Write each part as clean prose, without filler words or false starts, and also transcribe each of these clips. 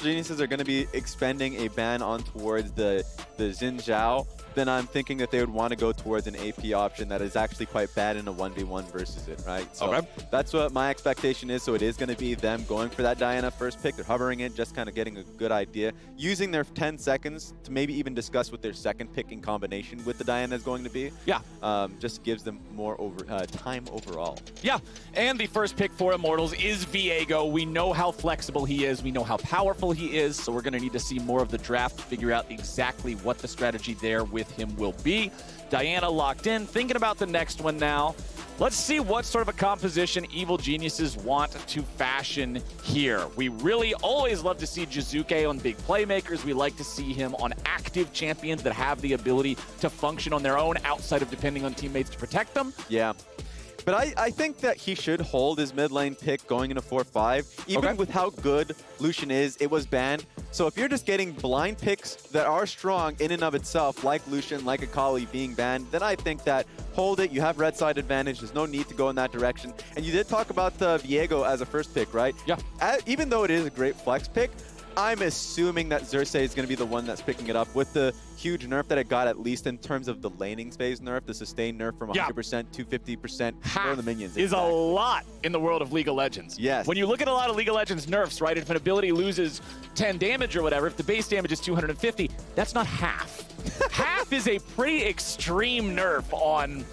Geniuses are going to be expending a ban on towards the Xin Zhao, then I'm thinking that they would want to go towards an AP option that is actually quite bad in a 1v1 versus it, right? So that's what my expectation is. So it is going to be them going for that Diana first pick. They're hovering it, just kind of getting a good idea. Using their 10 seconds to maybe even discuss what their second pick in combination with the Diana is going to be. Yeah. Just gives them more time overall. Yeah, and the first pick for Immortals is Viego. We know how flexible he is. We know how powerful he is. So we're going to need to see more of the draft to figure out exactly what the strategy there with him will be. Diana locked in, thinking about the next one now. Let's see what sort of a composition Evil Geniuses want to fashion here. We really always love to see Jiizuke on big playmakers. We like to see him on active champions that have the ability to function on their own outside of depending on teammates to protect them. Yeah. But I think that he should hold his mid lane pick going into 4-5. Even with how good Lucian is, it was banned. So if you're just getting blind picks that are strong in and of itself, like Lucian, like Akali being banned, then I think that hold it. You have red side advantage. There's no need to go in that direction. And you did talk about the Viego as a first pick, right? Yeah. Even though it is a great flex pick, I'm assuming that Xerxe is going to be the one that's picking it up with the huge nerf that it got, at least in terms of the laning phase nerf, the sustained nerf from 100% to 50% for the minions. Is a lot in the world of League of Legends. Yes. When you look at a lot of League of Legends nerfs, right, if an ability loses 10 damage or whatever, if the base damage is 250, that's not half. Half is a pretty extreme nerf on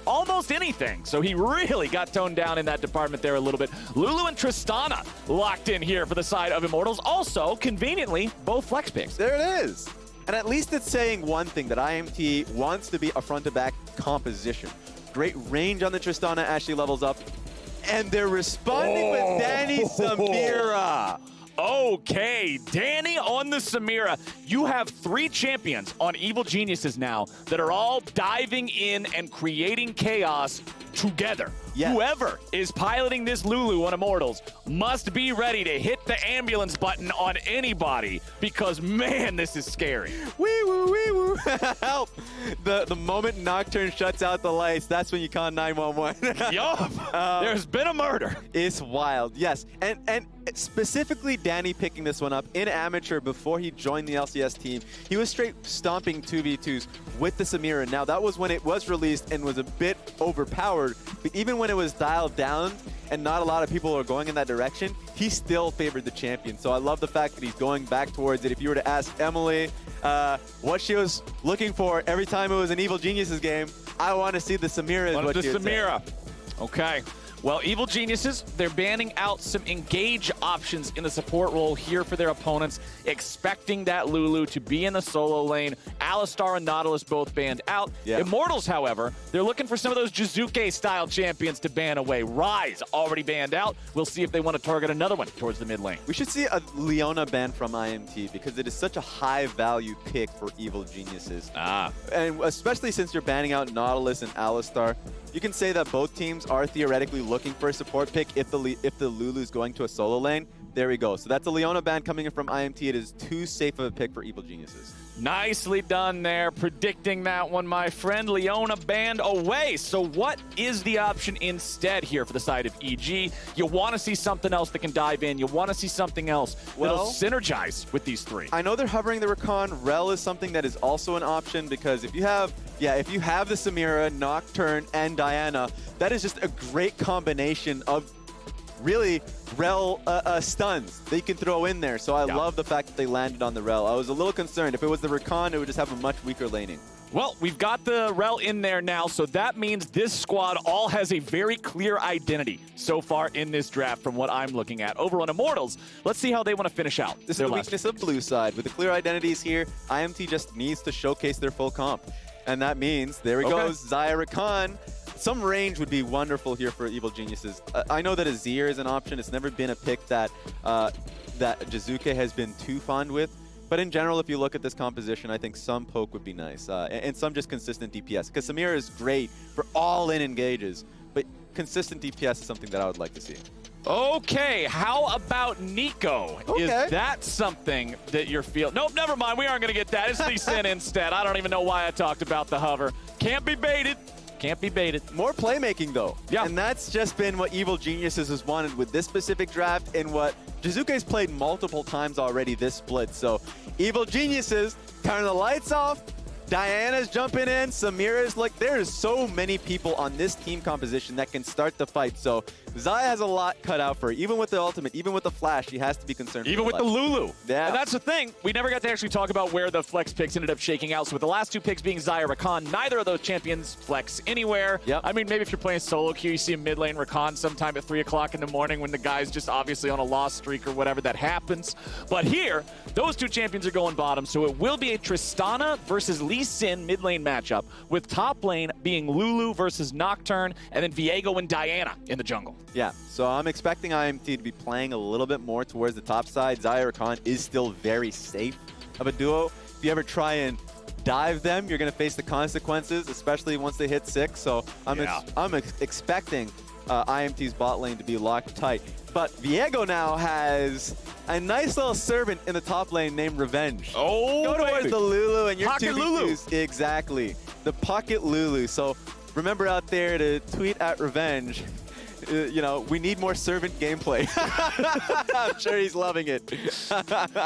almost anything. So he really got toned down in that department there a little bit. Lulu and Tristana locked in here for the side of Immortals. Also, conveniently, both flex picks. There it is. And at least it's saying one thing, that IMT wants to be a front-to-back composition. Great range on the Tristana as she levels up. And they're responding with Danny Samira. Okay, Danny on the Samira. You have 3 champions on Evil Geniuses now that are all diving in and creating chaos together. Yes. Whoever is piloting this Lulu on Immortals must be ready to hit the ambulance button on anybody because, man, this is scary. Wee woo, wee woo. Help. The moment Nocturne shuts out the lights, that's when you call 911. Yup. There's been a murder. It's wild, yes. And specifically Danny picking this one up in amateur before he joined the LCS team. He was straight stomping 2v2s with the Samira. Now, that was when it was released and was a bit overpowered. But even when it was dialed down and not a lot of people are going in that direction, he still favored the champion. So I love the fact that he's going back towards it. If you were to ask Emily what she was looking for every time it was an Evil Geniuses game, I want to see the Samira is what she would say. Okay. Well, Evil Geniuses, they're banning out some engage options in the support role here for their opponents, expecting that Lulu to be in the solo lane. Alistar and Nautilus both banned out. Yeah. Immortals, however, they're looking for some of those Jiizuke-style champions to ban away. Raes already banned out. We'll see if they want to target another one towards the mid lane. We should see a Leona ban from IMT because it is such a high-value pick for Evil Geniuses. And especially since you're banning out Nautilus and Alistar, you can say that both teams are theoretically looking for a support pick if the Lulu's going to a solo lane. There we go. So that's a Leona ban coming in from IMT. It is too safe of a pick for Evil Geniuses. Nicely done there, predicting that one, my friend. Leona banned away. So what is the option instead here for the side of EG? You want to see something else that can dive in. You want to see something else that'll synergize with these 3. I know they're hovering the Rakan. Rell is something that is also an option because if you have the Samira, Nocturne, and Diana, that is just a great combination of really Rell stuns they can throw in there. So I love the fact that they landed on the Rell. I was a little concerned. If it was the Rakan, it would just have a much weaker laning. Well, we've got the Rell in there now, so that means this squad all has a very clear identity so far in this draft from what I'm looking at. Over on Immortals, let's see how they want to finish out. This is the weakness of blue side. With the clear identities here, IMT just needs to showcase their full comp. And that means, there he goes, Xayah Rakan. Some range would be wonderful here for Evil Geniuses. I know that Azir is an option. It's never been a pick that that Jiizuke has been too fond with. But in general, if you look at this composition, I think some poke would be nice. And some just consistent DPS. Because Samira is great for all-in engages. But consistent DPS is something that I would like to see. Okay, how about Nico? Is that something that you're feeling? Nope, never mind. We aren't going to get that. It's Lee Sin instead. I don't even know why I talked about the hover. Can't be baited. Can't be baited. More playmaking, though. Yeah. And that's just been what Evil Geniuses has wanted with this specific draft and what Jiizuke's played multiple times already this split. So Evil Geniuses, turn the lights off. Diana's jumping in. Samira's like, there's so many people on this team composition that can start the fight. So Xayah has a lot cut out for her. Even with the ultimate, even with the flash, she has to be concerned. Even with the Lulu. Yeah. And that's the thing. We never got to actually talk about where the flex picks ended up shaking out. So with the last two picks being Xayah, Rakan, neither of those champions flex anywhere. Yep. I mean, maybe if you're playing solo queue, you see a mid lane Rakan sometime at 3 o'clock in the morning when the guy's just obviously on a loss streak or whatever, that happens. But here, those two champions are going bottom. So it will be a Tristana versus Lee Sin mid lane matchup, with top lane being Lulu versus Nocturne, and then Viego and Diana in the jungle. Yeah, so I'm expecting IMT to be playing a little bit more towards the top side. Xayah Rakan is still very safe of a duo. If you ever try and dive them, you're going to face the consequences, especially once they hit 6. So I'm expecting IMT's bot lane to be locked tight. But Viego now has a nice little servant in the top lane named Revenge. Oh, go towards the Lulu and your Pocket Lulu. Exactly, the Pocket Lulu. So remember out there to tweet at Revenge. You know, we need more servant gameplay. I'm sure he's loving it.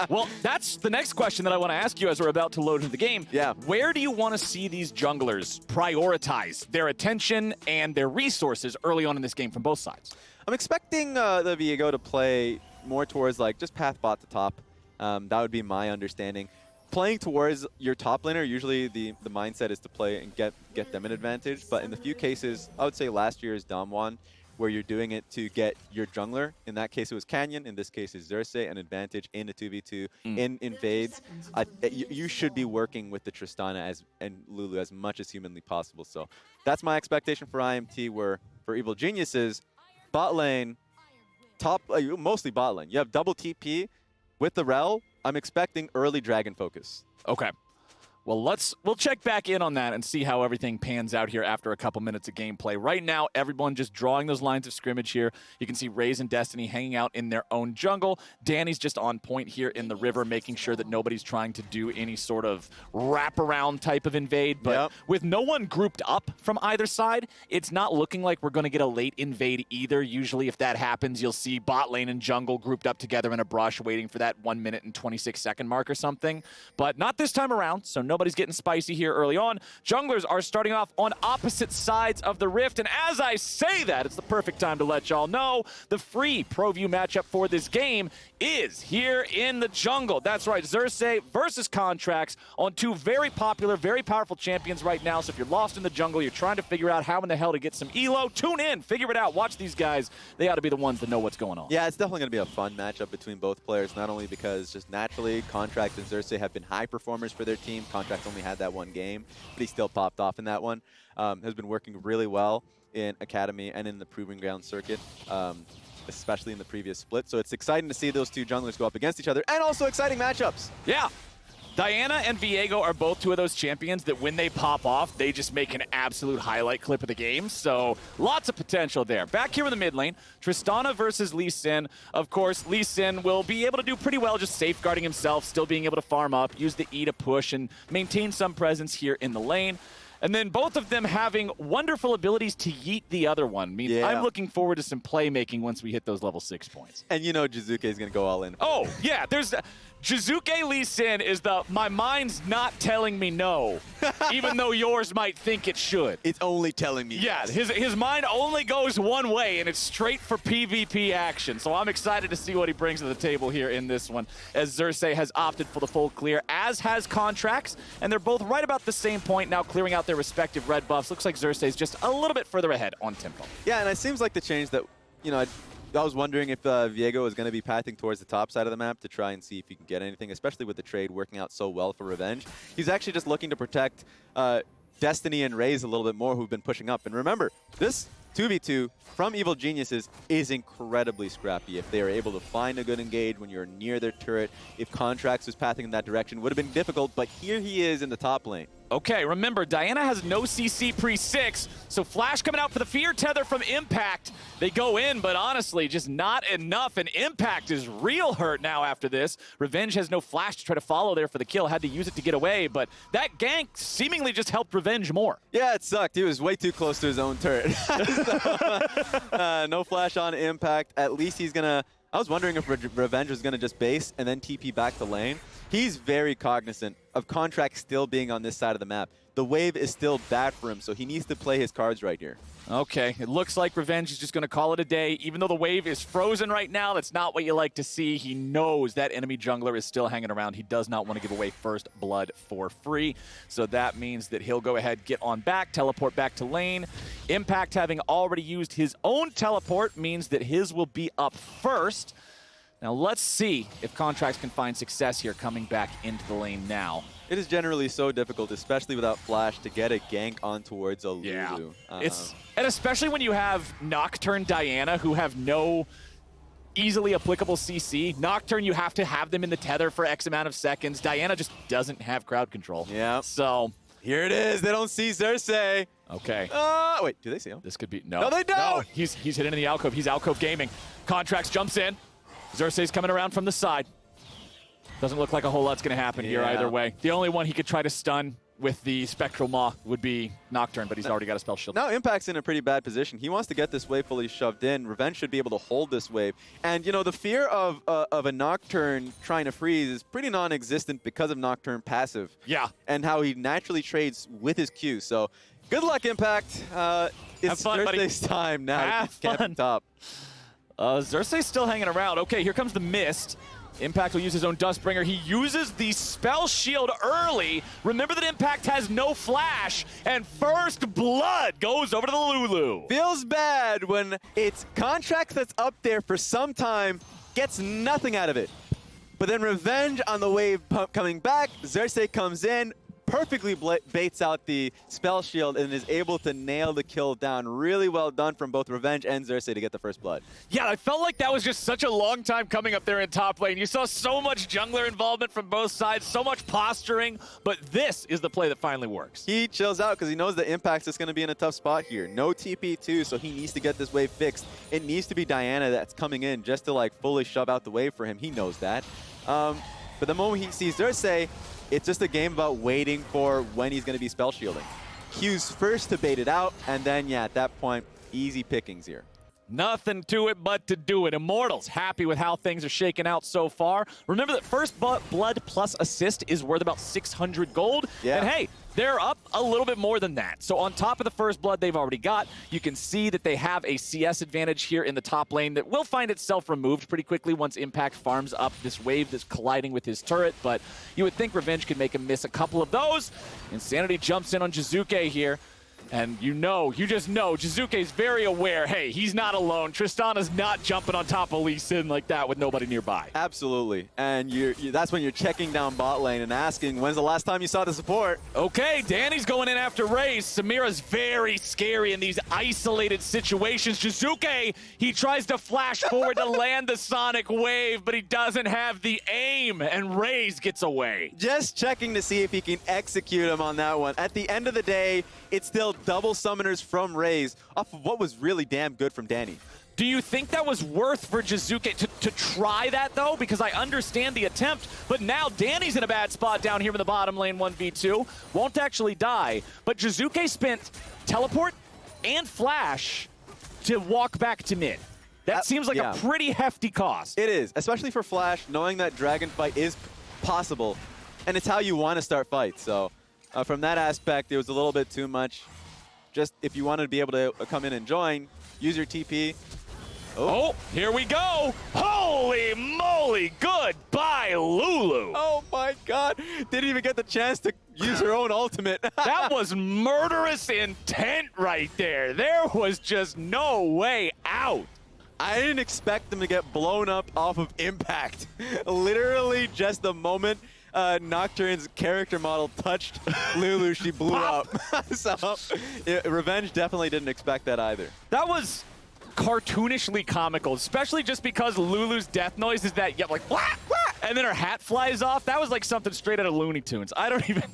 Well, that's the next question that I want to ask you as we're about to load into the game. Yeah. Where do you want to see these junglers prioritize their attention and their resources early on in this game from both sides? I'm expecting the Viego to play more towards like just path bot to top. That would be my understanding. Playing towards your top laner, usually the mindset is to play and get them an advantage. But in the few cases, I would say last year's Damwon, where you're doing it to get your jungler. In that case, it was Canyon. In this case, it's Xerxe, an advantage in a 2v2, in invades. You should be working with the Tristana and Lulu as much as humanly possible. So that's my expectation for IMT, where for Evil Geniuses, bot lane, mostly bot lane. You have double TP with the Rell. I'm expecting early dragon focus. Okay. Well, we'll check back in on that and see how everything pans out here after a couple minutes of gameplay. Right now, everyone just drawing those lines of scrimmage here. You can see Raes and Destiny hanging out in their own jungle. Danny's just on point here in the river, making sure that nobody's trying to do any sort of wraparound type of invade. But with no one grouped up from either side, it's not looking like we're going to get a late invade either. Usually, if that happens, you'll see bot lane and jungle grouped up together in a brush waiting for that 1 minute and 26-second mark or something. But not this time around, so nobody's getting spicy here early on. Junglers are starting off on opposite sides of the rift, and as I say that, it's the perfect time to let y'all know the free ProView matchup for this game is here in the jungle. That's right, Xerxe versus Contractz on two very popular, very powerful champions right now. So if you're lost in the jungle, you're trying to figure out how in the hell to get some elo, tune in, figure it out, watch these guys. They ought to be the ones that know what's going on. Yeah, it's definitely going to be a fun matchup between both players, not only because just naturally Contractz and Xerxe have been high performers for their team. Contractz only had that one game, but he still popped off in that one. Has been working really well in Academy and in the Proving Ground circuit, especially in the previous split. So it's exciting to see those two junglers go up against each other, and also exciting matchups. Yeah. Diana and Viego are both two of those champions that when they pop off, they just make an absolute highlight clip of the game. So lots of potential there. Back here in the mid lane, Tristana versus Lee Sin. Of course, Lee Sin will be able to do pretty well just safeguarding himself, still being able to farm up, use the E to push, and maintain some presence here in the lane. And then both of them having wonderful abilities to yeet the other one. I mean, I'm looking forward to some playmaking once we hit those level 6 points. And you know Jiizuke is going to go all in. Oh, yeah. There's Jiizuke Lee Sin is my mind's not telling me no, even though yours might think it should. It's only telling me yes. His mind only goes one way, and it's straight for PvP action. So I'm excited to see what he brings to the table here in this one, as Xerxe has opted for the full clear, as has Contractz, and they're both right about the same point now, clearing out their respective red buffs. Looks like Xerxe is just a little bit further ahead on tempo. Yeah, and it seems like the change that, you know, I was wondering if Viego is going to be pathing towards the top side of the map to try and see if he can get anything, especially with the trade working out so well for Revenge. He's actually just looking to protect Destiny and Raes a little bit more, who've been pushing up. And remember, this 2v2 from Evil Geniuses is incredibly scrappy. If they are able to find a good engage when you're near their turret, if Contractz was pathing in that direction, would have been difficult, but here he is in the top lane. Okay, remember, Diana has no CC pre-6, so Flash coming out for the Fear Tether from Impact. They go in, but honestly, just not enough, and Impact is real hurt now after this. Revenge has no Flash to try to follow there for the kill, had to use it to get away, but that gank seemingly just helped Revenge more. Yeah, it sucked. He was way too close to his own turret. No Flash on Impact. At least he's gonna... I was wondering if Revenge was gonna just base and then TP back to lane. He's very cognizant of Contractz still being on this side of the map. The wave is still bad for him, so he needs to play his cards right here. Okay, it looks like Revenge is just going to call it a day. Even though the wave is frozen right now, that's not what you like to see. He knows that enemy jungler is still hanging around. He does not want to give away first blood for free. So that means that he'll go ahead, get on back, teleport back to lane. Impact, having already used his own teleport, means that his will be up first. Now let's see if Contractz can find success here coming back into the lane now. It is generally so difficult, especially without Flash, to get a gank on towards a Lulu. Yeah, and especially when you have Nocturne, Diana, who have no easily applicable CC. Nocturne, you have to have them in the tether for X amount of seconds. Diana just doesn't have crowd control. Yeah. So here it is. They don't see Xerxe. Okay. Wait, do they see him? This could be no. No, they don't. No, he's hidden in the alcove. He's alcove gaming. Contractz jumps in. Xerxe's coming around from the side. Doesn't look like a whole lot's going to happen here either way. The only one he could try to stun with the Spectral Maw would be Nocturne, but he's already got a spell shield. Now Impact's in a pretty bad position. He wants to get this wave fully shoved in. Revenge should be able to hold this wave. And, you know, the fear of a Nocturne trying to freeze is pretty non-existent because of Nocturne passive. Yeah. And how he naturally trades with his Q. So, good luck, Impact. It's Xerxe's time now. Have fun. Top. Xerxe's still hanging around. Okay, here comes the mist. Impact will use his own Dustbringer. He uses the spell shield early. Remember that Impact has no flash, and first blood goes over to the Lulu. Feels bad when it's Contractz that's up there for some time, gets nothing out of it. But then Revenge on the wave coming back, Xerxe comes in, perfectly baits out the spell shield and is able to nail the kill down. Really well done from both Revenge and Xerxe to get the first blood. Yeah, I felt like that was just such a long time coming up there in top lane. You saw so much jungler involvement from both sides, so much posturing, but this is the play that finally works. He chills out because he knows the Impact's just going to be in a tough spot here. No TP too, so he needs to get this wave fixed. It needs to be Diana that's coming in just to like fully shove out the wave for him. He knows that. But the moment he sees Xerxe, it's just a game about waiting for when he's going to be spell shielding. Q's first to bait it out, and then, yeah, at that point, easy pickings here. Nothing to it but to do it. Immortals happy with how things are shaking out so far. Remember that first blood plus assist is worth about 600 gold. Yeah. And hey, they're up a little bit more than that. So on top of the first blood they've already got, you can see that they have a CS advantage here in the top lane that will find itself removed pretty quickly once Impact farms up this wave that's colliding with his turret. But you would think Revenge could make him miss a couple of those. Insanity jumps in on Jiizuke here. And you just know, Jiizuke's very aware, hey, he's not alone. Tristana's not jumping on top of Lee Sin like that with nobody nearby. Absolutely. And that's when you're checking down bot lane and asking, when's the last time you saw the support? Okay, Danny's going in after Raes. Samira's very scary in these isolated situations. Jiizuke, he tries to flash forward to land the Sonic Wave, but he doesn't have the aim, and Raes gets away. Just checking to see if he can execute him on that one. At the end of the day, it's still double summoners from Raes off of what was really damn good from Danny. Do you think that was worth for Jiizuke to try that, though? Because I understand the attempt, but now Danny's in a bad spot down here in the bottom lane 1v2. Won't actually die, but Jiizuke spent teleport and flash to walk back to mid. That seems like a pretty hefty cost. It is, especially for Flash, knowing that Dragon Fight is possible, and it's how you want to start fights. So from that aspect, it was a little bit too much. Just if you wanted to be able to come in and join, use your TP. Oh, here we go. Holy moly, goodbye, Lulu. Oh my God, didn't even get the chance to use her own ultimate. That was murderous intent right there. There was just no way out. I didn't expect them to get blown up off of Impact. Literally just the moment Nocturne's character model touched Lulu, she blew up. So Revenge definitely didn't expect that either. That was cartoonishly comical, especially just because Lulu's death noise is that, like, wah, wah, and then her hat flies off. That was like something straight out of Looney Tunes. I don't even...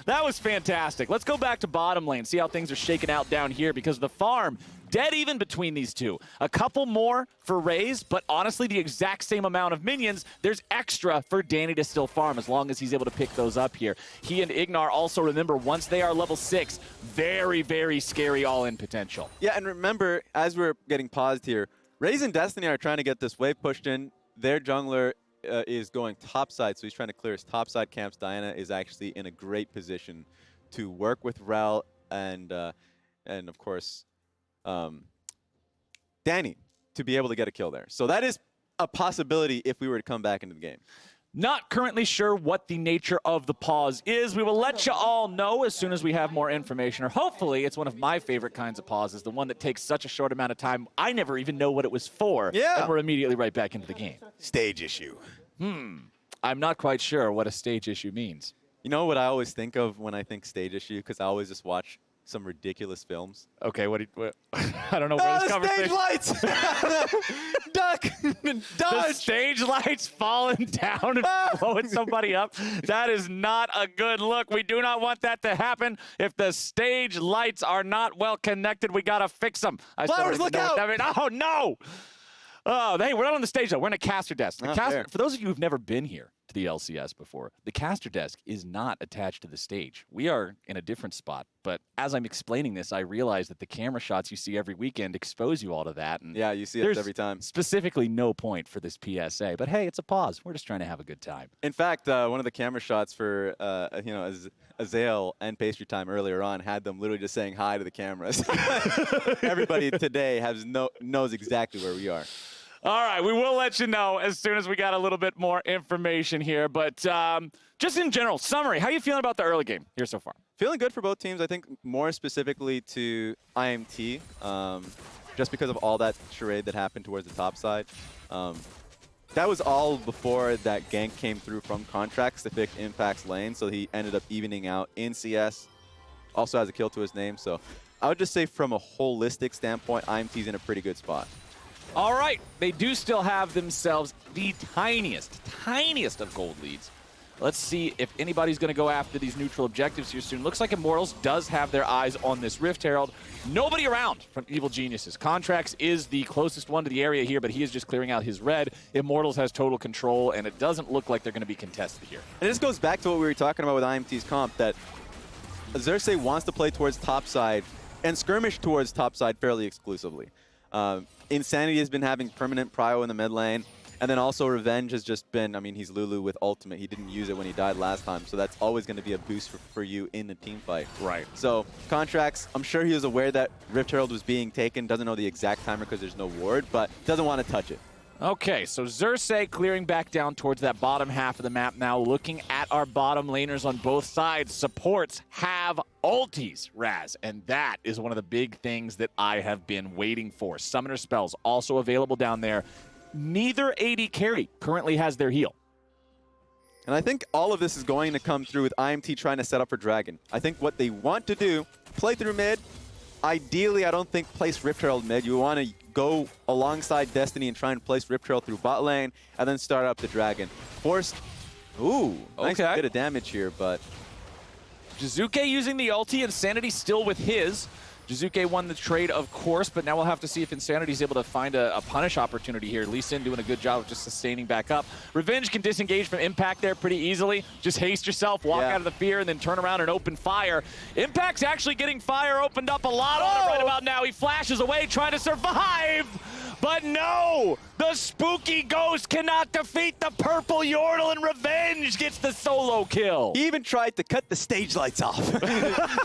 That was fantastic. Let's go back to bottom lane, see how things are shaking out down here, because the farm, dead even between these two. A couple more for Raes, but honestly, the exact same amount of minions. There's extra for Danny to still farm as long as he's able to pick those up here. He and Ignar also, remember, once they are level 6, very, very scary all-in potential. Yeah, and remember, as we're getting paused here, Raes and Destiny are trying to get this wave pushed in. Their jungler is going topside, so he's trying to clear his topside camps. Diana is actually in a great position to work with Rell and of course, Danny to be able to get a kill there. So that is a possibility if we were to come back into the game. Not currently sure what the nature of the pause is. We will let you all know as soon as we have more information, or hopefully it's one of my favorite kinds of pauses, the one that takes such a short amount of time, I never even know what it was for, yeah. and we're immediately right back into the game. Stage issue. I'm not quite sure what a stage issue means. You know what I always think of when I think stage issue? Because I always just watch some ridiculous films. Okay, what I don't know where this conversation... Stage lights! Duck! Dodge! The stage lights falling down and blowing somebody up. That is not a good look. We do not want that to happen. If the stage lights are not well connected, we gotta fix them. Flowers, look out! Oh, no! Oh, hey, we're not on the stage, though. We're in a caster desk. For those of you who've never been here to the LCS before, the caster desk is not attached to the stage. We are in a different spot. But as I'm explaining this, I realize that the camera shots you see every weekend expose you all to that. And yeah, you see it every time. Specifically no point for this PSA. But hey, it's a pause. We're just trying to have a good time. In fact, one of the camera shots for Xayah and Pastry Time earlier on had them literally just saying hi to the cameras. Everybody today knows exactly where we are. All right, we will let you know as soon as we got a little bit more information here. But just in general, summary, how are you feeling about the early game here so far? Feeling good for both teams. I think more specifically to IMT, just because of all that charade that happened towards the top side. That was all before that gank came through from Contractz to pick Impact's lane, so he ended up evening out in CS. Also has a kill to his name, so I would just say from a holistic standpoint, IMT's in a pretty good spot. All right, they do still have themselves the tiniest of gold leads. Let's see if anybody's going to go after these neutral objectives here soon. Looks like Immortals does have their eyes on this Rift Herald. Nobody around from Evil Geniuses. Contractz is the closest one to the area here, but he is just clearing out his red. Immortals has total control, and it doesn't look like they're going to be contested here. And this goes back to what we were talking about with IMT's comp, that Xerxe wants to play towards topside and skirmish towards topside fairly exclusively. Insanity has been having permanent prio in the mid lane. And then also Revenge has just been, I mean, he's Lulu with ultimate. He didn't use it when he died last time. So that's always going to be a boost for you in the team fight. Right. So Contractz, I'm sure he was aware that Rift Herald was being taken. Doesn't know the exact timer because there's no ward, but doesn't want to touch it. Okay, so Xerxe clearing back down towards that bottom half of the map now, looking at our bottom laners on both sides. Supports have ultis, Raes, and that is one of the big things that I have been waiting for. Summoner spells also available down there. Neither AD carry currently has their heal. And I think all of this is going to come through with IMT trying to set up for Dragon. I think what they want to do, play through mid. Ideally, I don't think place Rift Herald mid. You want to go alongside Destiny and try and place Rift Herald through bot lane and then start up the Dragon. Forced. Ooh, nice bit of damage here, but Jiizuke using the ulti, Insanity still with his. Jiizuke won the trade, of course, but now we'll have to see if Insanity's able to find a punish opportunity here. Lee Sin doing a good job of just sustaining back up. Revenge can disengage from Impact there pretty easily. Just haste yourself, walk out of the fear, and then turn around and open fire. Impact's actually getting fire opened up a lot on him right about now. He flashes away trying to survive, but no! The spooky ghost cannot defeat the purple Yordle, and Revenge gets the solo kill. He even tried to cut the stage lights off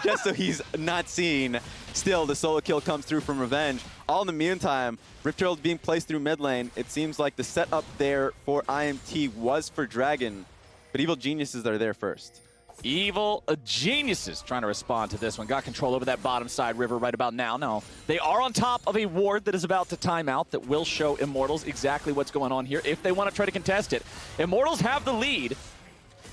just so he's not seen. Still, the solo kill comes through from Revenge. All in the meantime, Rift Herald being placed through mid lane. It seems like the setup there for IMT was for Dragon, but Evil Geniuses are there first. Evil Geniuses trying to respond to this one. Got control over that bottom side river right about now. Now, they are on top of a ward that is about to time out that will show Immortals exactly what's going on here if they want to try to contest it. Immortals have the lead.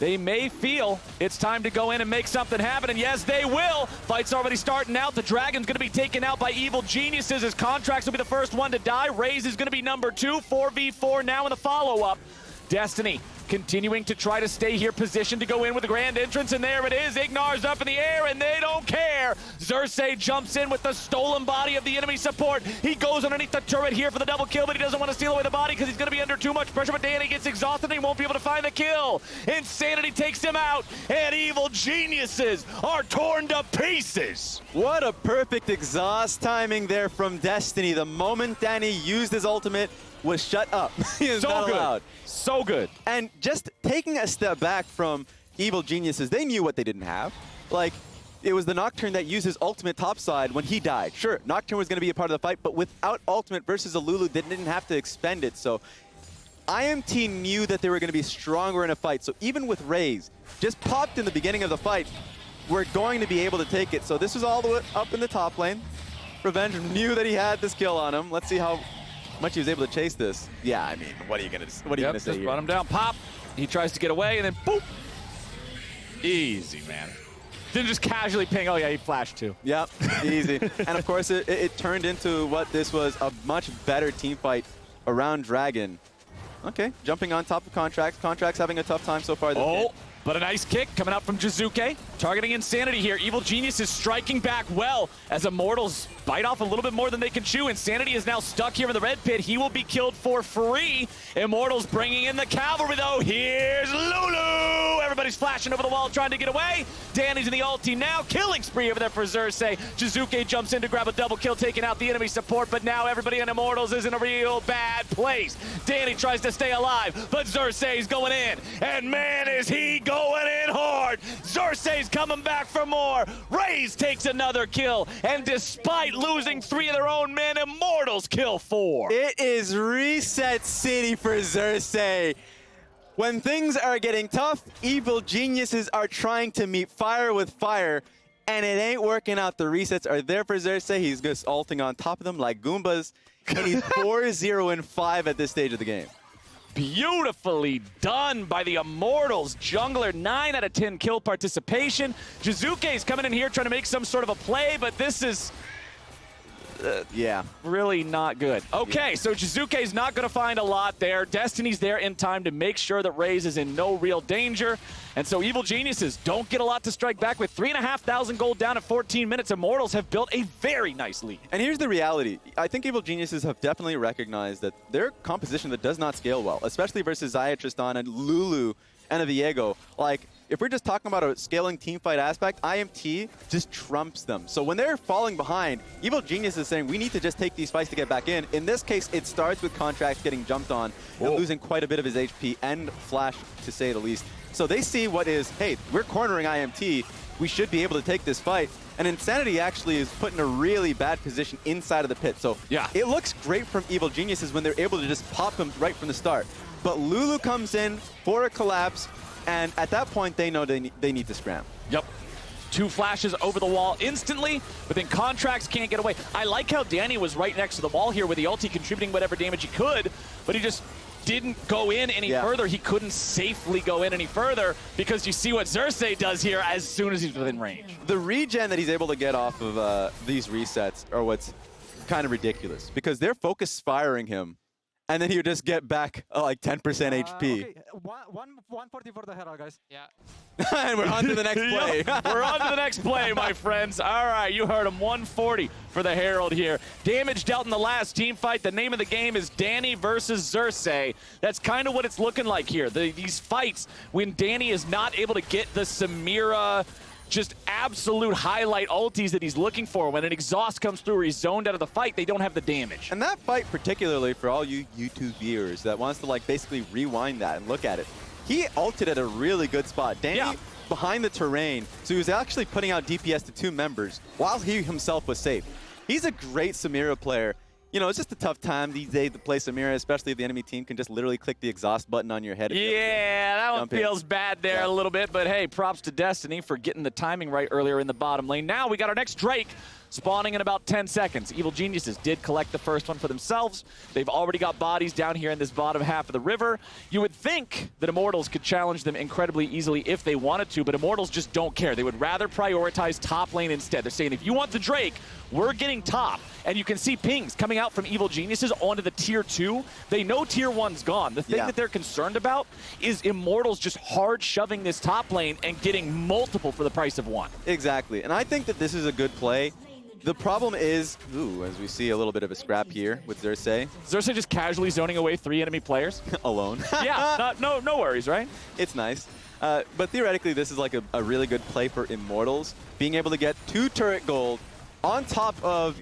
They may feel it's time to go in and make something happen, and yes, they will. Fight's already starting out. The Dragon's going to be taken out by Evil Geniuses as Contractz will be the first one to die. Raes is going to be number 2. 4v4 now in the follow-up. Destiny continuing to try to stay here positioned to go in with the grand entrance, and there it is. Ignar's up in the air, and they don't care. Xerxe jumps in with the stolen body of the enemy support. He goes underneath the turret here for the double kill, but he doesn't want to steal away the body because he's going to be under too much pressure, but Danny gets exhausted and he won't be able to find the kill. Insanity takes him out, and Evil Geniuses are torn to pieces. What a perfect exhaust timing there from Destiny. The moment Danny used his ultimate was shut up. He is not allowed. So good. And just taking a step back from Evil Geniuses, they knew what they didn't have. Like, it was the Nocturne that used his ultimate topside when he died. Sure, Nocturne was going to be a part of the fight, but without ultimate versus a Lulu, they didn't have to expend it. So IMT knew that they were going to be stronger in a fight. So even with Raes, just popped in the beginning of the fight, we're going to be able to take it. So this was all the way up in the top lane. Revenge knew that he had this kill on him. Let's see how much he was able to chase this. Yeah, I mean, what are you going to say Just here? run him down. Pop. He tries to get away, and then boop. Easy, man. Didn't just casually ping. Oh, yeah, he flashed too. Yep, easy. And of course, it turned into what this was, a much better team fight around Dragon. Okay, jumping on top of Contractz. Contractz having a tough time so far this game. But a nice kick coming out from Jiizuke. Targeting Insanity here. Evil Genius is striking back well as Immortals bite off a little bit more than they can chew. Insanity is now stuck here in the red pit. He will be killed for free. Immortals bringing in the cavalry, though. Here's Lulu! Everybody's flashing over the wall trying to get away. Danny's in the ult team now. Killing spree over there for Xerxe. Jiizuke jumps in to grab a double kill, taking out the enemy support, but now everybody in Immortals is in a real bad place. Danny tries to stay alive, but Xerxe's going in. And man, is he going in hard. Xerxe's coming back for more. Raes takes another kill, and despite losing 3 of their own men, Immortals kill 4. It is reset city for Xerxe. When things are getting tough, Evil Geniuses are trying to meet fire with fire, and it ain't working out. The resets are there for Xerxe. He's just ulting on top of them like Goombas, and he's 4-0-5 at this stage of the game. Beautifully done by the Immortals. Jungler, 9 out of 10 kill participation. Jiizuke's coming in here trying to make some sort of a play, but this is really not good. Okay, so Jiizuke's not going to find a lot there. Destiny's there in time to make sure that Raes is in no real danger. And so Evil Geniuses don't get a lot to strike back with. 3,500 gold down at 14 minutes. Immortals have built a very nice lead. And here's the reality. I think Evil Geniuses have definitely recognized that their composition that does not scale well, especially versus Xayah, Tristana, Lulu, and a Viego. Like, if we're just talking about a scaling teamfight aspect, IMT just trumps them. So when they're falling behind, Evil Genius is saying, we need to just take these fights to get back in. In this case, it starts with Contractz getting jumped on and losing quite a bit of his HP and flash, to say the least. So they see what is, hey, we're cornering IMT. We should be able to take this fight. And Insanity actually is put in a really bad position inside of the pit. So yeah, it looks great from Evil Geniuses when they're able to just pop him right from the start. But Lulu comes in for a collapse, and at that point, they know they need to scram. Yep. 2 flashes over the wall instantly, but then Contractz can't get away. I like how Danny was right next to the wall here with the ulti contributing whatever damage he could, but he just didn't go in any further. He couldn't safely go in any further because you see what Xerxe does here as soon as he's within range. The regen that he's able to get off of these resets are what's kind of ridiculous because they're focus firing him, and then he'll just get back like 10% HP. Okay. 140 for the Herald, guys. Yeah. And we're on to the next play. We're on to the next play, my friends. All right, you heard him. 140 for the Herald here. Damage dealt in the last team fight. The name of the game is Danny versus Xerxe. That's kind of what it's looking like here. These fights, when Danny is not able to get the Samira just absolute highlight ultis that he's looking for. When an exhaust comes through or he's zoned out of the fight, they don't have the damage. And that fight particularly for all you YouTube viewers that wants to like basically rewind that and look at it, he ulted at a really good spot. Danny behind the terrain, so he was actually putting out DPS to 2 members while he himself was safe. He's a great Samira player. You know, it's just a tough time these days to play Samira, especially if the enemy team can just literally click the exhaust button on your head. Yeah, that one feels bad there a little bit, but hey, props to Destiny for getting the timing right earlier in the bottom lane. Now we got our next Drake. spawning in about 10 seconds. Evil Geniuses did collect the first one for themselves. They've already got bodies down here in this bottom half of the river. You would think that Immortals could challenge them incredibly easily if they wanted to, but Immortals just don't care. They would rather prioritize top lane instead. They're saying, if you want the Drake, we're getting top. And you can see pings coming out from Evil Geniuses onto the tier 2. They know tier 1's gone. The thing that they're concerned about is Immortals just hard shoving this top lane and getting multiple for the price of one. Exactly. And I think that this is a good play. The problem is, as we see a little bit of a scrap here with Xerxe. Xerxe just casually zoning away 3 enemy players. Alone. Yeah, no worries, right? It's nice. But theoretically, this is like a really good play for Immortals. Being able to get 2 turret gold on top of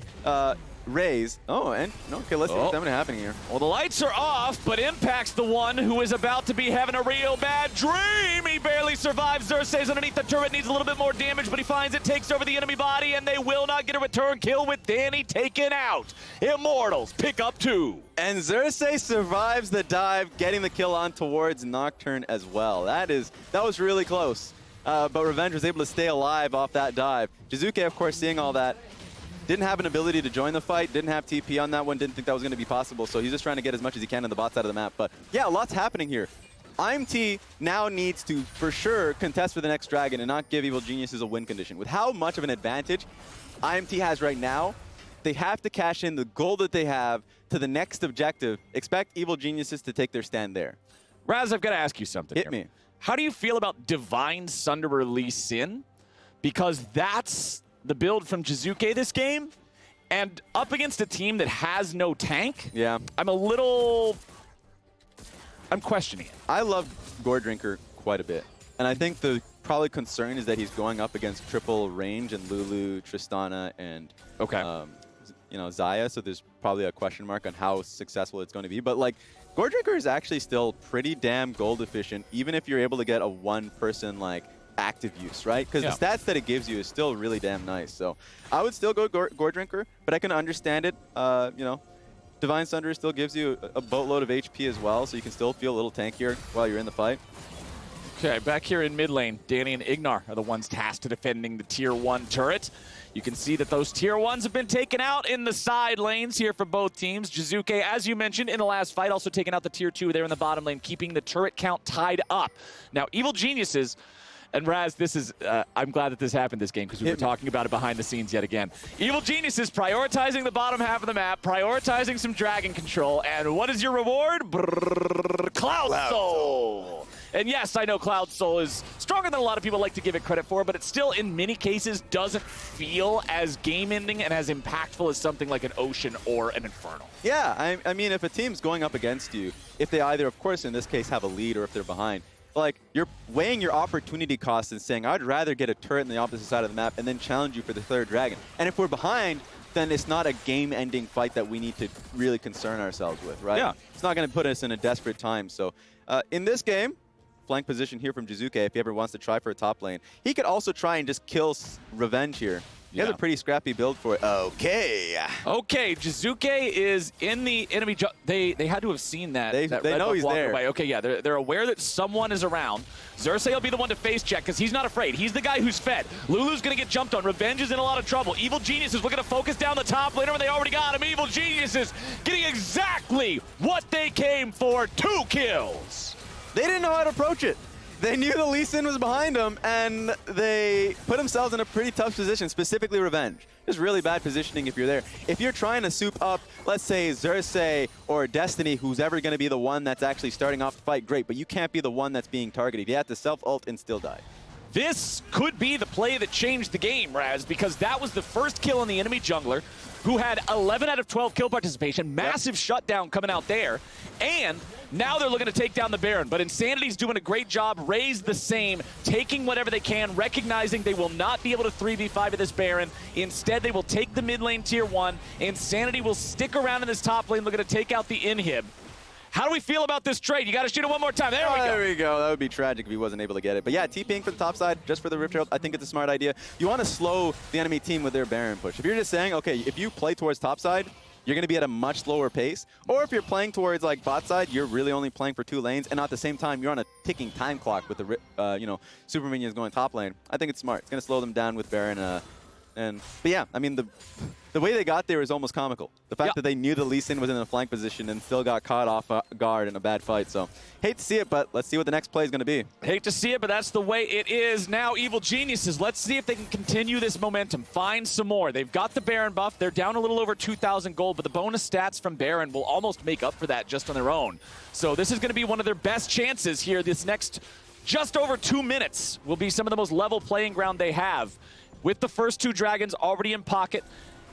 Raes. Oh, and okay, let's see what's happening here. Well, the lights are off, but Impact's the one who is about to be having a real bad dream. He barely survives. Xerxe's underneath the turret, needs a little bit more damage, but he finds it, takes over the enemy body, and they will not get a return kill with Danny taken out. Immortals pick up 2. And Xerxe survives the dive, getting the kill on towards Nocturne as well. That was really close. But Revenge was able to stay alive off that dive. Jiizuke, of course, seeing all that, didn't have an ability to join the fight, didn't have TP on that one, didn't think that was going to be possible, so he's just trying to get as much as he can on the bot side of the map. But yeah, lots happening here. IMT now needs to, for sure, contest for the next dragon and not give Evil Geniuses a win condition. With how much of an advantage IMT has right now, they have to cash in the gold that they have to the next objective. Expect Evil Geniuses to take their stand there. Raes, I've got to ask you something Hit here. me. How do you feel about Divine Sunderer Lee Sin? Because that's the build from Jiizuke this game, and up against a team that has no tank, I'm questioning it. I love Gore Drinker quite a bit, and I think the probably concern is that he's going up against triple range and Lulu, Tristana, and Xayah, so there's probably a question mark on how successful it's going to be. But like, Gore Drinker is actually still pretty damn gold efficient, even if you're able to get a one-person like active use, right? Because the stats that it gives you is still really damn nice. So I would still go Gore Drinker, but I can understand it. Divine Sunderer still gives you a boatload of HP as well, so you can still feel a little tankier while you're in the fight. Okay, back here in mid lane, Danny and Ignar are the ones tasked to defending the tier 1 turret. You can see that those tier 1s have been taken out in the side lanes here for both teams. Jiizuke, as you mentioned in the last fight, also taking out the tier 2 there in the bottom lane, keeping the turret count tied up. Now, Evil Geniuses, and Raes, this is, I'm glad that this happened this game because we were talking about it behind the scenes yet again. Evil Geniuses prioritizing the bottom half of the map, prioritizing some dragon control, and what is your reward? Cloud Soul! And yes, I know Cloud Soul is stronger than a lot of people like to give it credit for, but it still, in many cases, doesn't feel as game-ending and as impactful as something like an Ocean or an Infernal. Yeah, I mean, if a team's going up against you, if they either, of course, in this case, have a lead or if they're behind, like, you're weighing your opportunity cost and saying, I'd rather get a turret on the opposite side of the map and then challenge you for the third dragon. And if we're behind, then it's not a game-ending fight that we need to really concern ourselves with, right? Yeah. It's not going to put us in a desperate time. So in this game, flank position here from Jiizuke, if he ever wants to try for a top lane, he could also try and just kill Revenge here. He has a pretty scrappy build for it. Okay, Jiizuke is in the enemy. They had to have seen that. They know he's there. Away. Okay, yeah, they're aware that someone is around. Xerxe will be the one to face check because he's not afraid. He's the guy who's fed. Lulu's going to get jumped on. Revenge is in a lot of trouble. Evil Genius is looking to focus down the top laner, and they already got him. Evil Genius is getting exactly what they came for. 2 kills. They didn't know how to approach it. They knew the Lee Sin was behind them, and they put themselves in a pretty tough position, specifically Revenge. Just really bad positioning if you're there. If you're trying to soup up, let's say, Xerxe or Destiny, who's ever going to be the one that's actually starting off the fight, great, but you can't be the one that's being targeted. You have to self-ult and still die. This could be the play that changed the game, Raes, because that was the first kill on the enemy jungler, who had 11 out of 12 kill participation, massive shutdown coming out there, and now they're looking to take down the Baron. But Insanity's doing a great job, Raes the same, taking whatever they can, recognizing they will not be able to 3v5 at this Baron. Instead, they will take the mid lane tier 1. Insanity will stick around in this top lane, looking to take out the inhib. How do we feel about this trade? You got to shoot it one more time. There we go. There we go. That would be tragic if he wasn't able to get it. But yeah, TPing for the top side, just for the Rift Herald, I think it's a smart idea. You want to slow the enemy team with their Baron push. If you're just saying, okay, if you play towards top side, you're going to be at a much slower pace. Or if you're playing towards like bot side, you're really only playing for 2 lanes, and at the same time, you're on a ticking time clock with the super minions going top lane. I think it's smart. It's going to slow them down with Baron But yeah, I mean, the way they got there is almost comical. The fact that they knew the Lee Sin was in a flank position and still got caught off guard in a bad fight. So hate to see it, but let's see what the next play is going to be. Hate to see it, but that's the way it is. Now, Evil Geniuses, let's see if they can continue this momentum, find some more. They've got the Baron buff. They're down a little over 2,000 gold, but the bonus stats from Baron will almost make up for that just on their own. So this is going to be one of their best chances here. This next just over 2 minutes will be some of the most level playing ground they have. With the first 2 dragons already in pocket,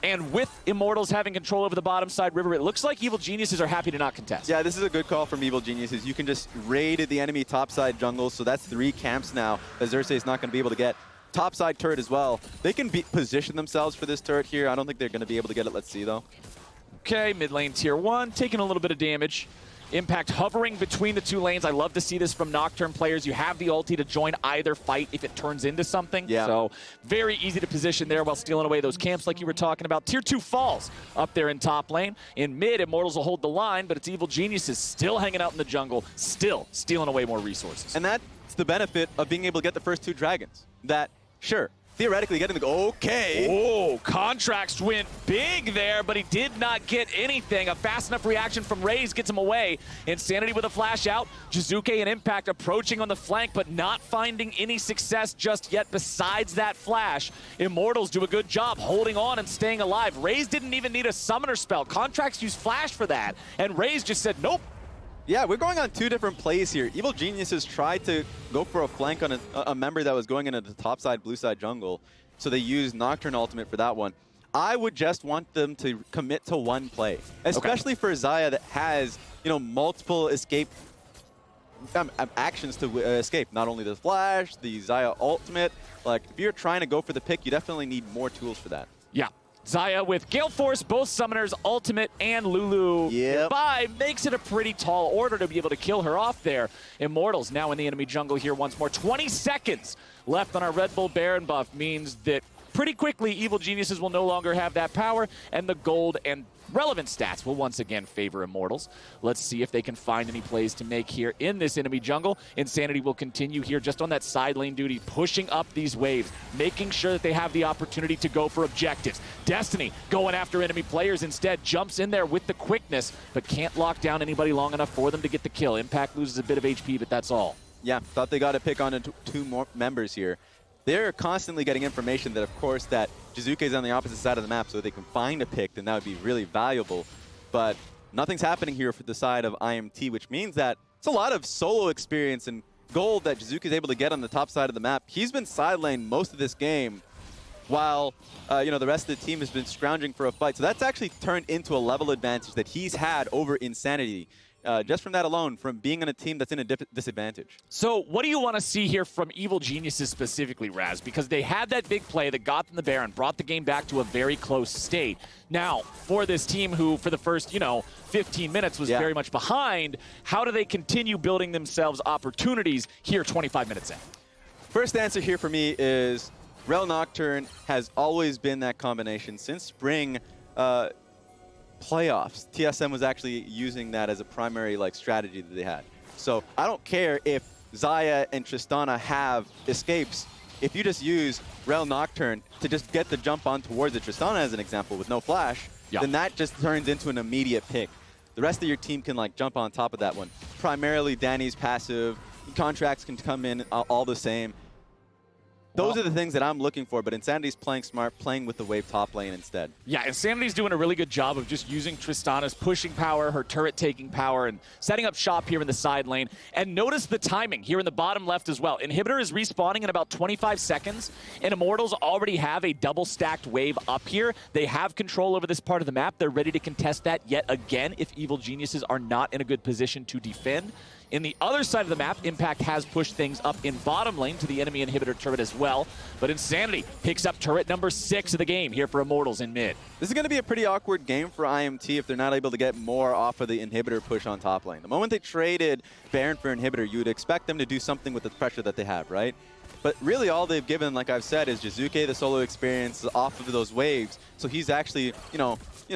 and with Immortals having control over the bottom side river, it looks like Evil Geniuses are happy to not contest. Yeah, this is a good call from Evil Geniuses. You can just raid the enemy topside jungle, so that's 3 camps now that Xerxe is not going to be able to get. Topside turret as well. They can position themselves for this turret here. I don't think they're going to be able to get it. Let's see, though. Okay, mid lane tier 1, taking a little bit of damage. Impact hovering between the 2 lanes. I love to see this from Nocturne players. You have the ulti to join either fight if it turns into something. Yeah. So very easy to position there while stealing away those camps like you were talking about. Tier 2 falls up there in top lane. In mid, Immortals will hold the line, but it's Evil Geniuses still hanging out in the jungle, still stealing away more resources. And that's the benefit of being able to get the first 2 dragons. That, sure, theoretically getting the okay. Oh, Contractz went big there, but he did not get anything. A fast enough reaction from Raes gets him away. Insanity with a flash out. Jiizuke and Impact approaching on the flank, but not finding any success just yet besides that flash. Immortals do a good job holding on and staying alive. Raes didn't even need a summoner spell. Contractz used flash for that, and Raes just said, nope. Yeah, we're going on 2 different plays here. Evil Geniuses tried to go for a flank on a member that was going into the top side, blue side jungle, so they used Nocturne ultimate for that one. I would just want them to commit to 1 play, especially for Xayah that has, you know, multiple escape actions to escape. Not only the flash, the Xayah ultimate. Like, if you're trying to go for the pick, you definitely need more tools for that. Yeah. Xayah with Gale Force, both summoners, ultimate, and Lulu nearby makes it a pretty tall order to be able to kill her off there. Immortals now in the enemy jungle here once more. 20 seconds left on our Red Bull Baron buff means that pretty quickly Evil Geniuses will no longer have that power, and the gold and relevant stats will once again favor Immortals. Let's see if they can find any plays to make here in this enemy jungle. Insanity will continue here just on that side lane duty, pushing up these waves, making sure that they have the opportunity to go for objectives. Destiny going after enemy players instead, jumps in there with the quickness, but can't lock down anybody long enough for them to get the kill. Impact loses a bit of HP, but that's all. Yeah, thought they got to pick on 2 more members here. They're constantly getting information that, of course, that Jiizuke is on the opposite side of the map, so if they can find a pick, then that would be really valuable. But nothing's happening here for the side of IMT, which means that it's a lot of solo experience and gold that Jiizuke is able to get on the top side of the map. He's been side lane most of this game, while you know, the rest of the team has been scrounging for a fight. So that's actually turned into a level advantage that he's had over Insanity. Just from that alone, from being on a team that's in a disadvantage. So what do you want to see here from Evil Geniuses specifically, Raes? Because they had that big play that got them the Baron, brought the game back to a very close state. Now, for this team who, for the first, 15 minutes was very much behind, how do they continue building themselves opportunities here 25 minutes in? First answer here for me is Rell Nocturne has always been that combination since spring. Playoffs, TSM was actually using that as a primary strategy that they had. So I don't care if Xayah and Tristana have escapes. If you just use Rell Nocturne to just get the jump on towards the Tristana as an example with no flash, then that just turns into an immediate pick. The rest of your team can jump on top of that one. Primarily Danny's passive, Contractz can come in all the same. Those are the things that I'm looking for, but Insanity's playing smart, playing with the wave top lane instead. Yeah, Insanity's doing a really good job of just using Tristana's pushing power, her turret taking power, and setting up shop here in the side lane. And notice the timing here in the bottom left as well. Inhibitor is respawning in about 25 seconds, and Immortals already have a double-stacked wave up here. They have control over this part of the map. They're ready to contest that yet again if Evil Geniuses are not in a good position to defend. In the other side of the map, Impact has pushed things up in bottom lane to the enemy inhibitor turret as well. But Insanity picks up turret number 6 of the game here for Immortals in mid. This is going to be a pretty awkward game for IMT if they're not able to get more off of the inhibitor push on top lane. The moment they traded Baron for inhibitor, you would expect them to do something with the pressure that they have, right? But really all they've given, like I've said, is Jiizuke the solo experience off of those waves. So he's actually,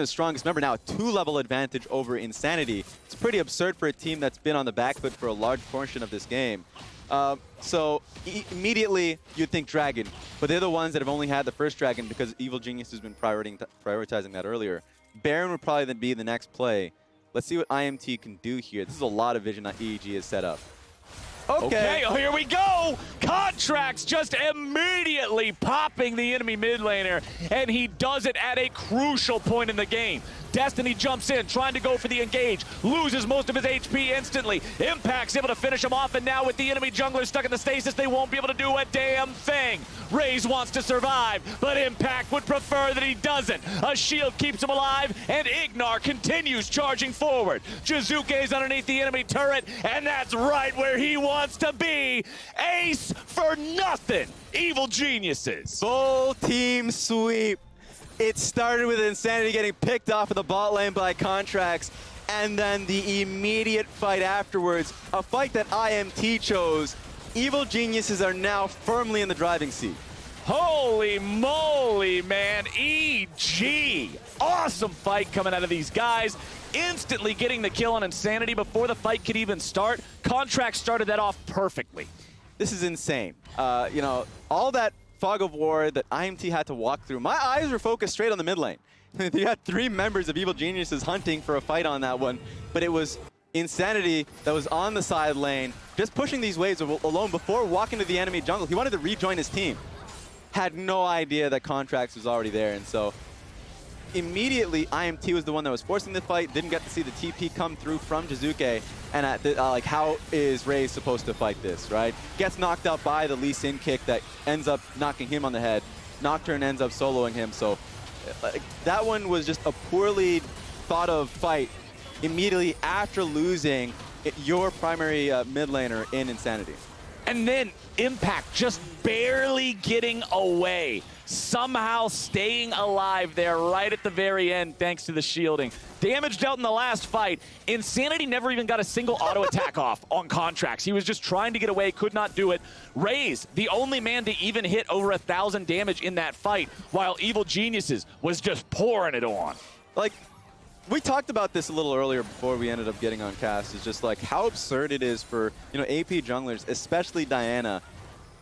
strongest member now, a 2-level advantage over Insanity. It's pretty absurd for a team that's been on the back foot for a large portion of this game. So immediately you'd think Dragon, but they're the ones that have only had the first Dragon because Evil Genius has been prioritizing that earlier. Baron would probably then be the next play. Let's see what IMT can do here. This is a lot of vision that EEG has set up. Okay, here we go! Contractz just immediately popping the enemy mid laner, and he does it at a crucial point in the game. Destiny jumps in, trying to go for the engage, loses most of his HP instantly. Impact's able to finish him off, and now with the enemy jungler stuck in the stasis, they won't be able to do a damn thing. Raes wants to survive, but Impact would prefer that he doesn't. A shield keeps him alive, and Ignar continues charging forward. Jiizuke's underneath the enemy turret, and that's right where he wants to be. Ace for nothing. Evil Geniuses. Full team sweep. It started with Insanity getting picked off in the bot lane by Contractz, and then the immediate fight afterwards, a fight that IMT chose. Evil Geniuses are now firmly in the driving seat. Holy moly, man. EG. Awesome fight coming out of these guys. Instantly getting the kill on Insanity before the fight could even start. Contractz started that off perfectly. This is insane. All that fog of war that IMT had to walk through. My eyes were focused straight on the mid lane. They had 3 members of Evil Geniuses hunting for a fight on that one, but it was Insanity that was on the side lane, just pushing these waves alone before walking to the enemy jungle. He wanted to rejoin his team. Had no idea that Contractz was already there, and so immediately IMT was the one that was forcing the fight, didn't get to see the TP come through from Jiizuke, and how is Raes supposed to fight this, right? Gets knocked out by the Lee Sin kick that ends up knocking him on the head. Nocturne ends up soloing him, so that one was just a poorly thought of fight immediately after losing your primary mid laner in Insanity. And then Impact just barely getting away. Somehow staying alive there right at the very end thanks to the shielding. Damage dealt in the last fight. Insanity never even got a single auto attack off on Contractz. He was just trying to get away, could not do it. Raes, the only man to even hit over 1,000 damage in that fight, while Evil Geniuses was just pouring it on. Like, we talked about this a little earlier before we ended up getting on cast. It's just like how absurd it is for, AP junglers, especially Diana,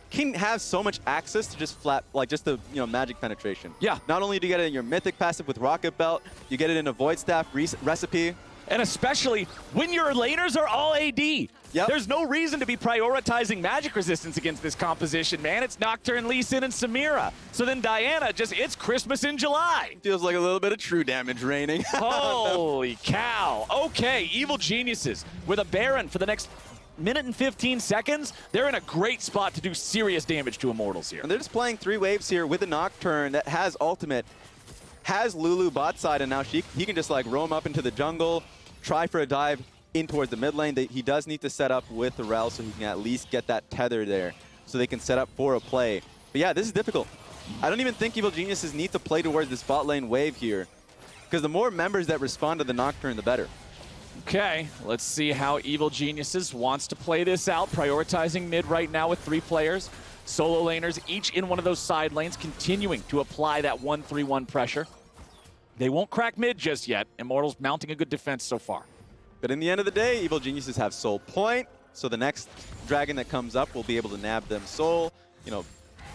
can have so much access to just the magic penetration. Yeah. Not only do you get it in your mythic passive with Rocket Belt, you get it in a Void Staff recipe. And especially when your laners are all AD. Yep. There's no reason to be prioritizing magic resistance against this composition, man. It's Nocturne, Lee Sin, and Samira. So then Diana, it's Christmas in July. Feels like a little bit of true damage raining. Holy cow. Okay, Evil Geniuses with a Baron for the next minute and 15 seconds. They're in a great spot to do serious damage to Immortals here. And they're just playing 3 waves here with a Nocturne that has ultimate, has Lulu bot side, and now he can just roam up into the jungle, try for a dive in towards the mid lane. He does need to set up with the Rell so he can at least get that tether there so they can set up for a play. But yeah, this is difficult. I don't even think Evil Geniuses need to play towards this bot lane wave here, because the more members that respond to the Nocturne, the better. Okay, let's see how Evil Geniuses wants to play this out, prioritizing mid right now with 3 players. Solo laners, each in one of those side lanes, continuing to apply that 1-3-1 pressure. They won't crack mid just yet. Immortals mounting a good defense so far. But in the end of the day, Evil Geniuses have Soul Point, so the next dragon that comes up will be able to nab them Soul.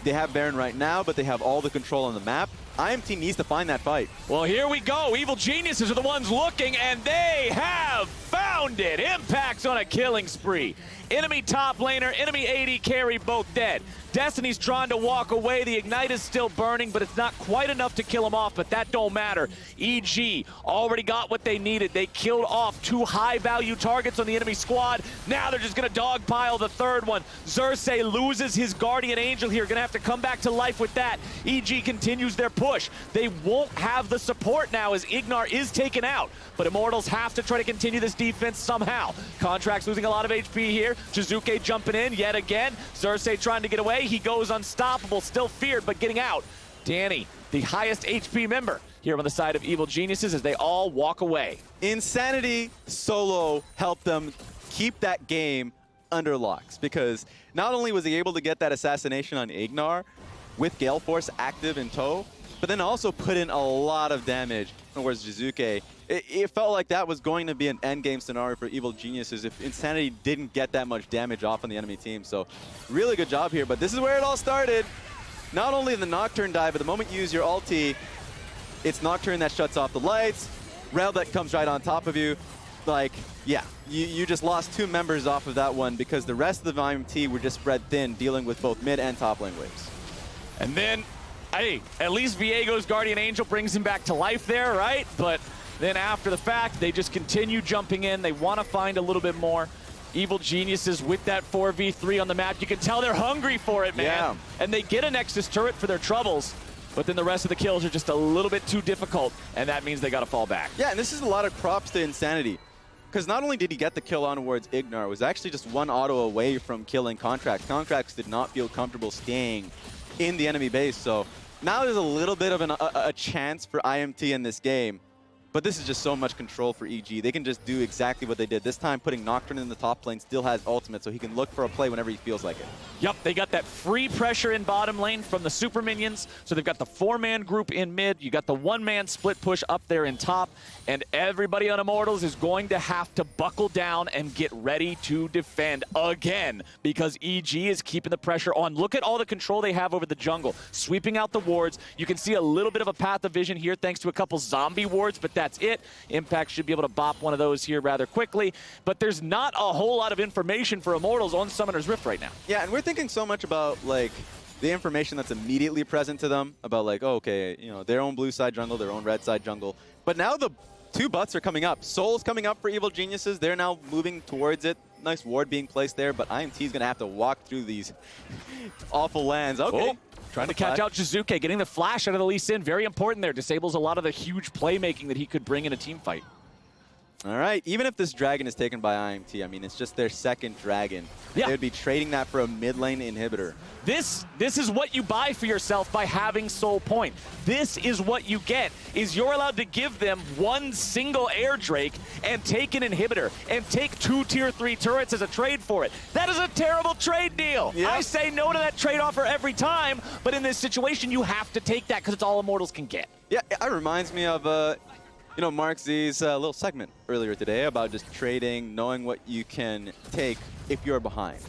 They have Baron right now, but they have all the control on the map. IMT needs to find that fight. Well, here we go. Evil Geniuses are the ones looking, and they have found it. Impact's on a killing spree. Enemy top laner, enemy AD carry, both dead. Destiny's trying to walk away. The Ignite is still burning, but it's not quite enough to kill him off, but that don't matter. EG already got what they needed. They killed off 2 high-value targets on the enemy squad. Now they're just going to dogpile the 3rd one. Xerxe loses his Guardian Angel here. Going to have to come back to life with that. EG continues their push. They won't have the support now as Ignar is taken out, but Immortals have to try to continue this defense somehow. Contractz losing a lot of HP here. Jiizuke jumping in yet again. Xerxe trying to get away. He goes unstoppable, still feared, but getting out. Danny, the highest HP member here on the side of Evil Geniuses as they all walk away. Insanity solo helped them keep that game under locks because not only was he able to get that assassination on Ignar with Gale Force active in tow, but then also put in a lot of damage towards Jiizuke. It felt like that was going to be an endgame scenario for Evil Geniuses if Insanity didn't get that much damage off on the enemy team. So really good job here, but this is where it all started. Not only the Nocturne dive, but the moment you use your ulti, it's Nocturne that shuts off the lights, Rell that comes right on top of you. Like, yeah, you just lost 2 members off of that one because the rest of the IMT were just spread thin, dealing with both mid and top lane waves. And then, hey, at least Viego's Guardian Angel brings him back to life there, right? But then after the fact, they just continue jumping in. They want to find a little bit more. Evil Geniuses with that 4v3 on the map. You can tell they're hungry for it, man. Yeah. And they get a Nexus turret for their troubles. But then the rest of the kills are just a little bit too difficult, and that means they got to fall back. Yeah, and this is a lot of props to Insanity. Because not only did he get the kill on towards Ignar, it was actually just 1 auto away from killing Contractz. Contractz did not feel comfortable staying in the enemy base, so now there's a little bit of a chance for IMT in this game. But this is just so much control for EG. They can just do exactly what they did. This time, putting Nocturne in the top lane, still has ultimate, so he can look for a play whenever he feels like it. Yep, they got that free pressure in bottom lane from the super minions. So they've got the 4-man group in mid. You got the 1-man split push up there in top. And everybody on Immortals is going to have to buckle down and get ready to defend again because EG is keeping the pressure on. Look at all the control they have over the jungle. Sweeping out the wards. You can see a little bit of a path of vision here thanks to a couple zombie wards, but that's it. Impact should be able to bop one of those here rather quickly, but there's not a whole lot of information for Immortals on Summoner's Rift right now. Yeah, and we're thinking so much about, like, the information that's immediately present to them about, like, oh, okay, you know, their own blue side jungle, their own red side jungle. But now the 2 butts are coming up. Soul's coming up for Evil Geniuses. They're now moving towards it. Nice ward being placed there, but IMT is going to have to walk through these awful lands. Okay. Oh. Trying to catch out Jiizuke, getting the flash out of the Lee Sin. Very important there. Disables a lot of the huge playmaking that he could bring in a team fight. All right. Even if this dragon is taken by IMT, I mean, it's just their 2nd dragon. Yeah. They would be trading that for a mid lane inhibitor. This is what you buy for yourself by having Soul Point. This is what you get, is you're allowed to give them 1 single air drake and take an inhibitor and take 2 tier 3 turrets as a trade for it. That is a terrible trade deal. Yep. I say no to that trade offer every time, but in this situation, you have to take that because it's all Immortals can get. Yeah, it reminds me of, you know, Mark Z's little segment earlier today about just trading, knowing what you can take if you're behind.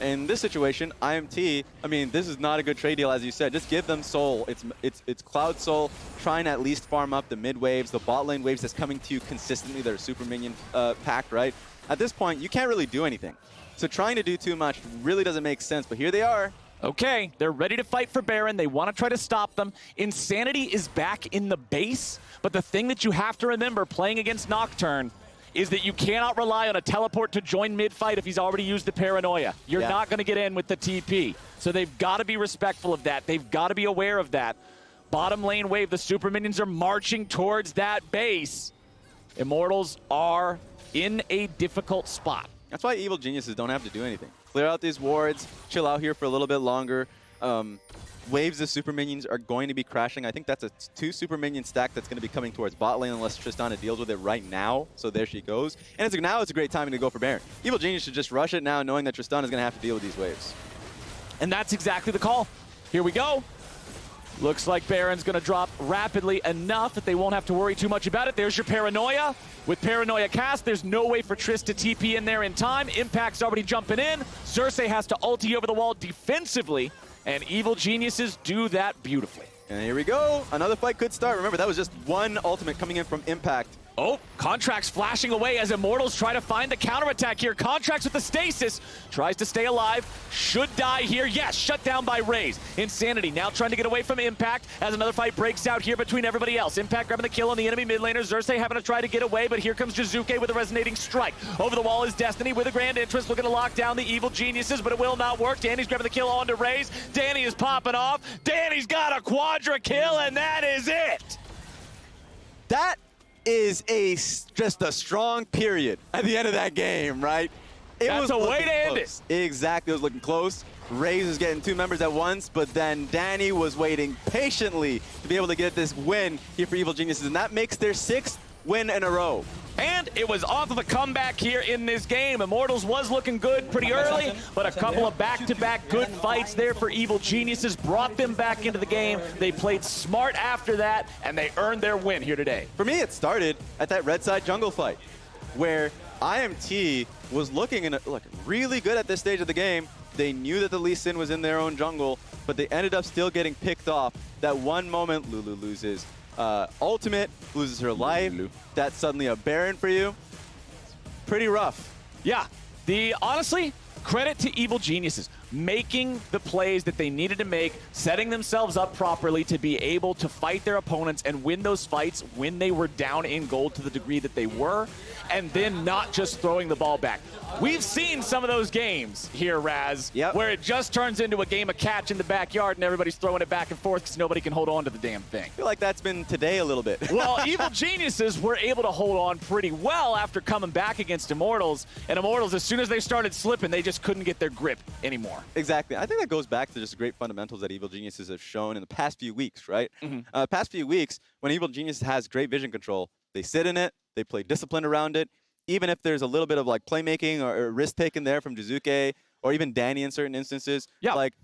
In this situation, IMT, I mean, this is not a good trade deal, as you said. Just give them Soul. It's Cloud Soul, trying to at least farm up the mid waves, the bot lane waves that's coming to you consistently. They're super minion packed, right? At this point, you can't really do anything. So trying to do too much really doesn't make sense, but here they are. Okay, they're ready to fight for Baron. They want to try to stop them. Insanity is back in the base, but the thing that you have to remember playing against Nocturne is that you cannot rely on a teleport to join mid-fight if he's already used the Paranoia. You're not going to get in with the TP. So they've got to be respectful of that. They've got to be aware of that. Bottom lane wave, the super minions are marching towards that base. Immortals are in a difficult spot. That's why Evil Geniuses don't have to do anything. Clear out these wards, chill out here for a little bit longer. Waves of super minions are going to be crashing. I think that's a 2 super minion stack that's going to be coming towards bot lane unless Tristana deals with it right now. So there she goes. And now it's a great timing to go for Baron. Evil Genius should just rush it now, knowing that Tristana is going to have to deal with these waves. And that's exactly the call. Here we go. Looks like Baron's going to drop rapidly enough that they won't have to worry too much about it. There's your Paranoia. With Paranoia cast, there's no way for Trist to TP in there in time. Impact's already jumping in. Xerxe has to ulti over the wall defensively, and Evil Geniuses do that beautifully. And here we go. Another fight could start. Remember, that was just 1 ultimate coming in from Impact. Oh, Contractz flashing away as Immortals try to find the counterattack here. Contractz with the stasis, tries to stay alive, should die here. Yes, shut down by Raes. Insanity now trying to get away from Impact as another fight breaks out here between everybody else. Impact grabbing the kill on the enemy mid laner. Xerxe having to try to get away, but here comes Jiizuke with a resonating strike. Over the wall is Destiny with a grand entrance, looking to lock down the Evil Geniuses, but it will not work. Danny's grabbing the kill onto Raes. Danny is popping off. Danny's got a quadra kill, and that is it. That is just a strong period at the end of that game, right? That's a way to end it. Exactly, it was looking close. Raes was getting 2 members at once, but then Danny was waiting patiently to be able to get this win here for Evil Geniuses, and that makes their 6th win in a row. And it was off of a comeback here in this game. Immortals was looking good pretty early, but a couple of back-to-back good fights there for Evil Geniuses brought them back into the game. They played smart after that, and they earned their win here today. For me, it started at that red side jungle fight, where IMT was looking really good at this stage of the game. They knew that the Lee Sin was in their own jungle, but they ended up still getting picked off. That one moment, Lulu loses ultimate, loses her life. Lulu. That's suddenly a Baron for you. Pretty rough. Yeah, honestly, credit to Evil Geniuses. Making the plays that they needed to make, setting themselves up properly to be able to fight their opponents and win those fights when they were down in gold to the degree that they were, and then not just throwing the ball back. We've seen some of those games here, Raes, where it just turns into a game of catch in the backyard and everybody's throwing it back and forth because nobody can hold on to the damn thing. I feel like that's been today a little bit. Well, Evil Geniuses were able to hold on pretty well after coming back against Immortals, and Immortals, as soon as they started slipping, they just couldn't get their grip anymore. Exactly. I think that goes back to just great fundamentals that Evil Geniuses have shown in the past few weeks, right? Past few weeks, when Evil Geniuses has great vision control, they sit in it, they play disciplined around it. Even if there's a little bit of like playmaking or risk taken there from Jiizuke or even Danny in certain instances, like